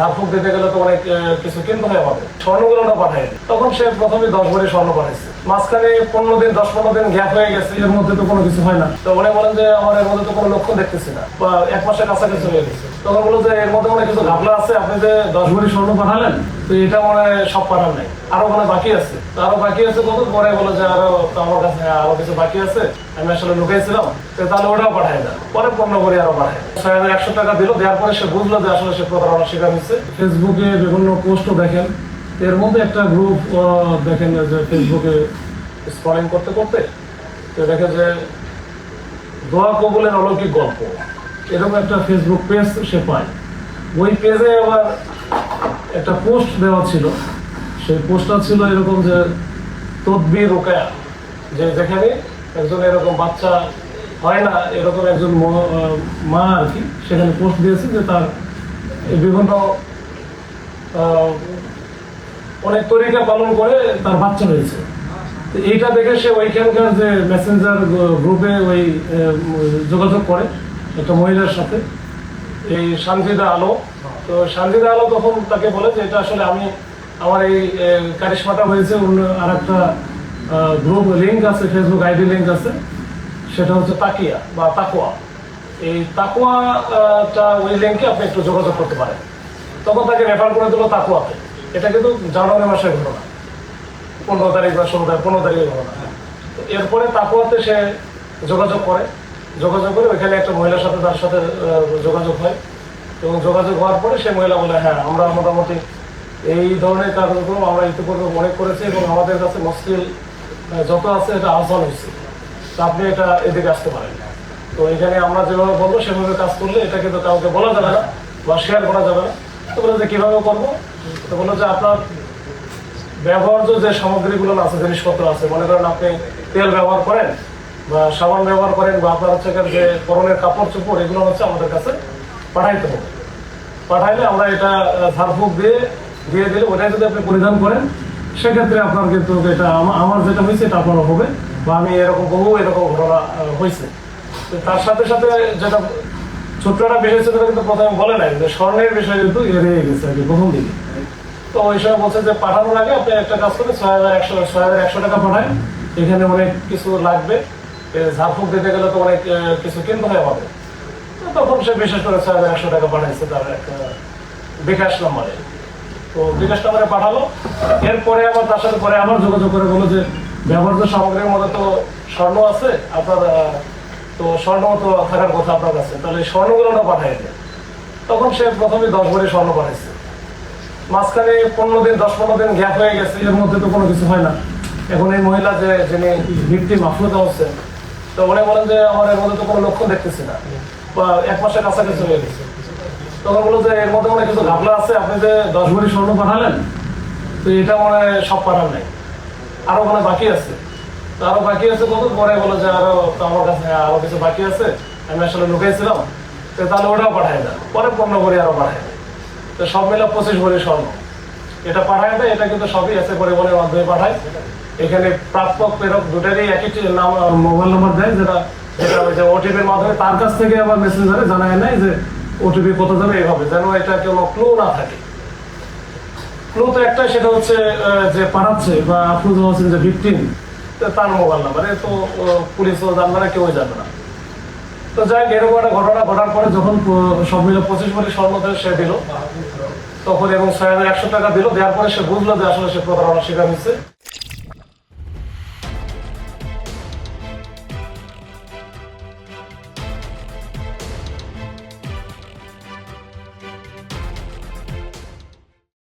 ঝাড়ফুঁক দিতে গেলে তো অনেক কিছু কিনতে হয় আমাদের, স্বর্ণগুলো পাঠায়। তখন সে প্রথমে 10 ভরি স্বর্ণ পাঠাইছে। মাঝখানে 15 দিন 10-15 দিন গ্যাপ হয়ে গেছে, এর মধ্যে তো কোনো কিছু হয় না। তো উনি বলেন যে আমার এর মধ্যে তো কোনো লক্ষণ দেখতেছি না, বা 1 মাসের কাছাকাছি হয়ে গেছে। তখন বলো যে এর মধ্যে মনে কিছু ঘাপলা আছে, আপনি যে 10 ভরি স্বর্ণ পাঠালেন, তো এটা মনে সব পাঠান নাই, আরো মনে বাকি আছে। আরো বাকি আছে কত? পরে বলে যে আরো আমার কাছে আরো কিছু বাকি আছে, আমি আসলে লুকাইছিলাম, তাহলে ওটাও পাঠায় না। পরে 15 ভরি আরো পাঠায়, 6100 টাকা দিল। দেওয়ার পরে সে বুঝলো যে আসলে সে প্রতারণার শিকার হয়েছে। ফেসবুকে বিভিন্ন পোস্টও দেখেন, এর মধ্যে একটা গ্রুপ দেখেন যে ফেসবুকে স্ক্রলিং করতে করতে তো দেখে যে দোয়া কবুলের অলৌকিক গল্প, এরকম একটা ফেসবুক পেজ সে পায়। ওই পেজে আবার একটা পোস্ট দেওয়া ছিল, সেই পোস্টটা ছিল এরকম যে তদবির রোকেয়া, যে যেখানে একজন এরকম বাচ্চা হয় না, এরকম একজন মা আর কি, সেখানে পোস্ট দিয়েছে যে তার বিভিন্ন অনেক তরিকা পালন করে তার বাচ্চা হয়েছে। এইটা দেখে সে ওইখানকার যে মেসেঞ্জার গ্রুপে ওই যোগাযোগ করে একটা মহিলার সাথে, এই সানজিদা আলো। তো সানজিদা আলো তখন তাকে বলে যে এটা আসলে আমি আমার এই কারিশমাটা হয়েছে, আর একটা গ্রুপ লিঙ্ক আছে, ফেসবুক আইডি লিঙ্ক আছে, সেটা হচ্ছে তাকিয়া বা তাকুয়া। এই তাকুয়াটা ওই লিঙ্কে আপনি একটু যোগাযোগ করতে পারেন। তখন তাকে রেফার করে দিল তাকুয়াতে। এটা কিন্তু জানুয়ারি মাসের ঘটনা, 15 তারিখ বা 15 তারিখের ঘটনা। এরপরে তাকুয়াতে সে যোগাযোগ করে ওইখানে একটা মহিলার সাথে তার সাথে যোগাযোগ হয়, এবং যোগাযোগ হওয়ার পরে সে মহিলা বলে হ্যাঁ আমরা মোটামুটি এই ধরনের কার্যক্রম আমরা ইতিপূর্বে মনে করেছি, এবং আমাদের কাছে মুশকিল যত আছে এটা আহ্বান হয়েছে, তো আপনি এটা এদিকে আসতে পারেন। তো এখানে আমরা যেভাবে বলবো সেভাবে কাজ করলে এটা কিন্তু কাউকে বলা যাবে না বা শেয়ার করা যাবে না। তো বলে যে কীভাবে করবো? তো বললো যে আপনার ব্যবহার্য যে সামগ্রীগুলো আছে, জিনিসপত্র আছে, মনে করেন আপনি তেল ব্যবহার করেন বা সাবান ব্যবহার করেন, বা আপনার হচ্ছে যে পরনের কাপড় চোপড়, এগুলো হচ্ছে আমাদের কাছে পাঠাইতে হবে। পাঠাইলে আমরা এটা ঝাড়ফুঁক দিয়ে দিলে ওটাই যদি আপনি পরিধান করেন, সেক্ষেত্রে আপনার কিন্তু এটা আমার যেটা হয়েছে এটা আপনারও হবে, বা আমি এরকম ঘটনা হয়েছে। তার সাথে সাথে যেটা ছোট্ট একটা বিষয় ছিল, কিন্তু প্রথমে বলে নাই যে স্বর্ণের বিষয় কিন্তু এড়িয়ে গেছে আর কি প্রথম দিকে। তো ওই সময় বলছে যে পাঠানোর আগে আপনি একটা কাজ করেন, 6100 টাকা পাঠায়, এখানে অনেক কিছু লাগবে, ঝাড়ফুঁক দিতে গেলে তো অনেক কিছু কিনতে হয় আমাদের। তখন সে বিশেষ করে 6100 টাকা পাঠাইছে তার একটা বিকাশ নম্বরে। তো বিকাশ নম্বরে পাঠালো। এরপরে আবার তার সাথে পরে আবার যোগাযোগ করে বলো যে ব্যবহৃত সামগ্রীর মধ্যে তো স্বর্ণ আছে আপনার, তো স্বর্ণ তো থাকার কথা আপনার কাছে, তাহলে স্বর্ণগুলো পাঠাই দেয়। তখন সে প্রথমে 10 ভরি স্বর্ণ পাঠাইছে। মাঝখানে 15 দিন 10-15 দিন গ্যাপ হয়ে গেছে, এর মধ্যে তো কোনো কিছু হয় না। এখন এই মহিলা যে যিনি ভিকটিম আফরোজা হোসেন, তো উনি বলেন যে আমার এর মধ্যে তো কোনো লক্ষণ দেখতেছি না, বা 1 মাসের কাছাকাছি হয়ে গেছে। তখন বললো যে এর মধ্যে মনে কিছু ঘাপলা আছে, আপনি যে 10 ভরি স্বর্ণ পাঠালেন, তো এটা মনে সব পাঠান নাই, আরো মনে বাকি আছে। তো আরো বাকি আছে কত? পরে বলে যে আরো তো আমার কাছে আরো কিছু বাকি আছে, আমি আসলে লুকাইছিলাম, তো তাহলে ওটাও পাঠায় না। পরে 15 ভরি আরো পাঠায়। তো সব মিলে 25 ভরি স্বর্ণ এটা পাঠায় দেয়। এটা কিন্তু সবই আছে পরিবহনের মাধ্যমে পাঠায়। এখানে প্রাপক প্রেরক দুটারই একই নাম, মোবাইল নাম্বার দেয়, যেটা ওই যে ওটিপির মাধ্যমে তার কাছ থেকে আবার মেসেঞ্জারে জানায় নেয় যে ওটিপি কত যাবে, এইভাবে যেন এটা কোনো ক্লু না থাকে। ক্লু তো একটাই, সেটা হচ্ছে যে পাঠাচ্ছে বা আফরোজা হোসেন যে ভিকটিম, তার মোবাইল নাম্বার। এ তো পুলিশও জানবে না, কেউই জানবে না। তো যাই হোক, এরকম একটা ঘটনা ঘটার পরে যখন সব মিলে 25 ভরি স্বর্ণ সে দিল তখন, এবং 6100 টাকা দিল। দেওয়ার পরে সে বুঝলো যে আসলে সে প্রতারণার শিকার হয়েছে।